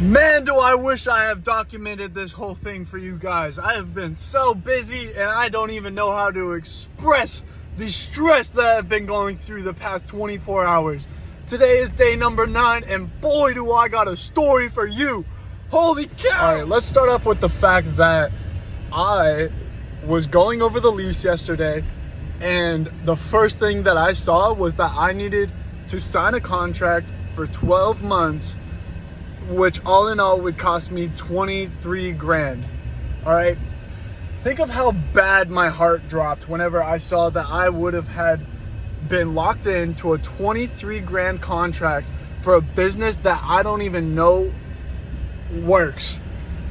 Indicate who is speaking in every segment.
Speaker 1: Man, do I wish I have documented this whole thing for you guys. I have been so busy and I don't even know how to express the stress that I've been going through the past 24 hours. Today is day number 9 and boy do I got a story for you. Holy cow! Alright, let's start off with the fact that I was going over the lease yesterday and the first thing that I saw was that I needed to sign a contract for 12 months, which all in all would cost me 23 grand. All right. Think of how bad my heart dropped whenever I saw that I would have had been locked into a 23 grand contract for a business that I don't even know works.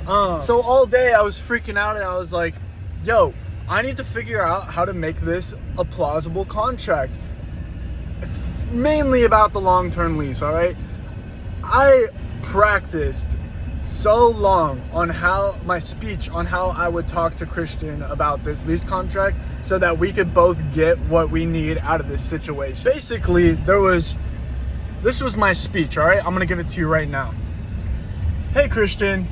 Speaker 1: So all day I was freaking out and I was like, yo, I need to figure out how to make this a plausible contract. Mainly about the long-term lease, all right? I practiced so long on how my speech on how I would talk to Cristian about this lease contract so that we could both get what we need out of this situation. Basically, this was my speech, all right? I'm gonna give it to you right now. Hey Cristian,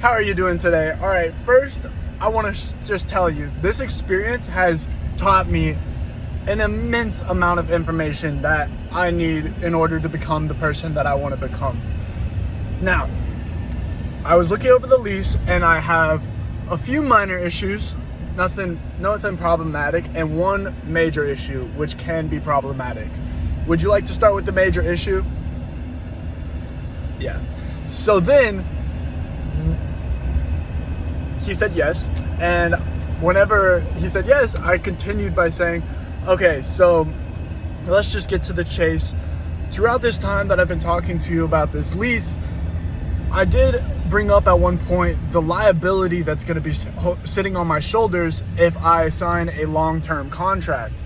Speaker 1: how are you doing today? All right, first I want to just tell you, this experience has taught me an immense amount of information that I need in order to become the person that I want to become. Now, I was looking over the lease and I have a few minor issues, nothing problematic, and one major issue which can be problematic. Would you like to start with the major issue? Yeah. So then he said yes, and whenever he said yes, I continued by saying, okay, so let's just get to the chase. Throughout this time that I've been talking to you about this lease, I did bring up at one point the liability that's going to be sitting on my shoulders if I sign a long-term contract.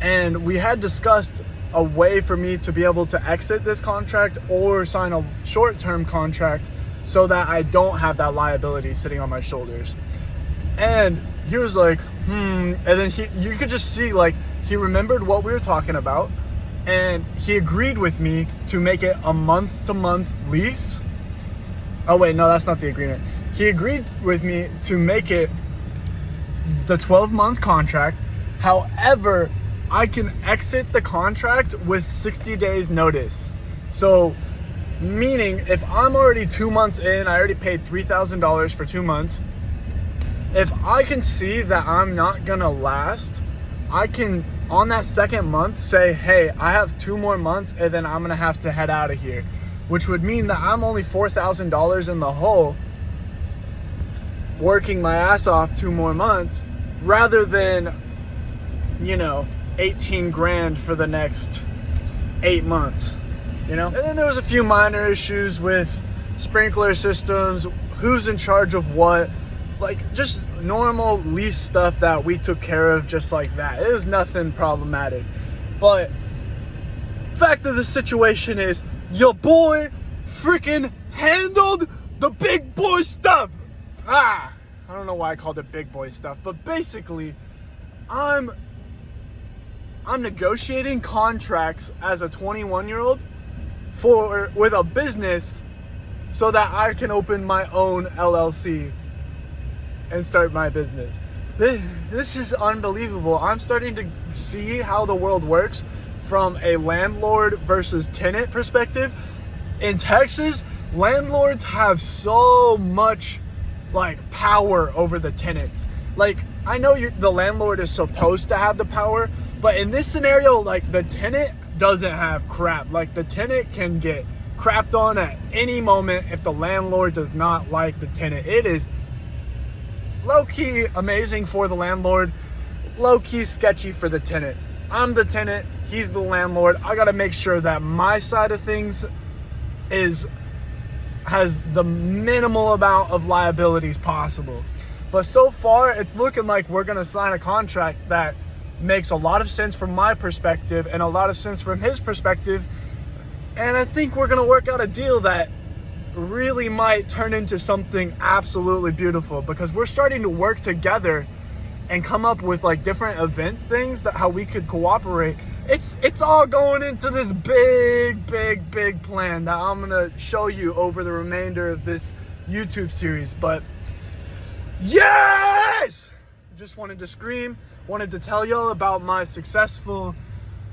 Speaker 1: And we had discussed a way for me to be able to exit this contract or sign a short-term contract so that I don't have that liability sitting on my shoulders. And he was like, and then you could just see, like, he remembered what we were talking about, and he agreed with me to make it a month-to-month lease. Oh wait, no, that's not the agreement. He agreed with me to make it the 12-month contract. However, I can exit the contract with 60 days notice. So, meaning if I'm already 2 months in, I already paid $3,000 for 2 months. If I can see that I'm not gonna last, I can, on that second month, say, hey, I have 2 more months and then I'm gonna have to head out of here. Which would mean that I'm only $4,000 in the hole working my ass off 2 more months rather than, 18 grand for the next 8 months, And then there was a few minor issues with sprinkler systems, who's in charge of what, like just normal lease stuff that we took care of just like that. It was nothing problematic. But fact of the situation is your boy freaking handled the big boy stuff. I don't know why I called it big boy stuff, but basically I'm negotiating contracts as a 21-year-old with a business so that I can open my own LLC and start my business. This is unbelievable. I'm starting to see how the world works from a landlord versus tenant perspective. In Texas, landlords have so much power over the tenants. I know the landlord is supposed to have the power, but in this scenario, the tenant doesn't have crap. The tenant can get crapped on at any moment if the landlord does not like the tenant. It is low-key amazing for the landlord, low-key sketchy for the tenant. I'm the tenant, he's the landlord. I gotta make sure that my side of things has the minimal amount of liabilities possible. But so far, it's looking like we're gonna sign a contract that makes a lot of sense from my perspective and a lot of sense from his perspective. And I think we're gonna work out a deal that really might turn into something absolutely beautiful, because we're starting to work together and come up with different event things that how we could cooperate it's all going into this big plan that I'm gonna show you over the remainder of this YouTube series. But yes, just wanted to scream, wanted to tell y'all about my successful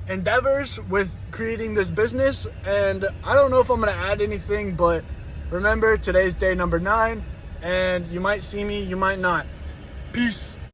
Speaker 1: endeavors with creating this business. And I don't know if I'm gonna add anything, but remember, today's day number 9, and you might see me, you might not. Peace.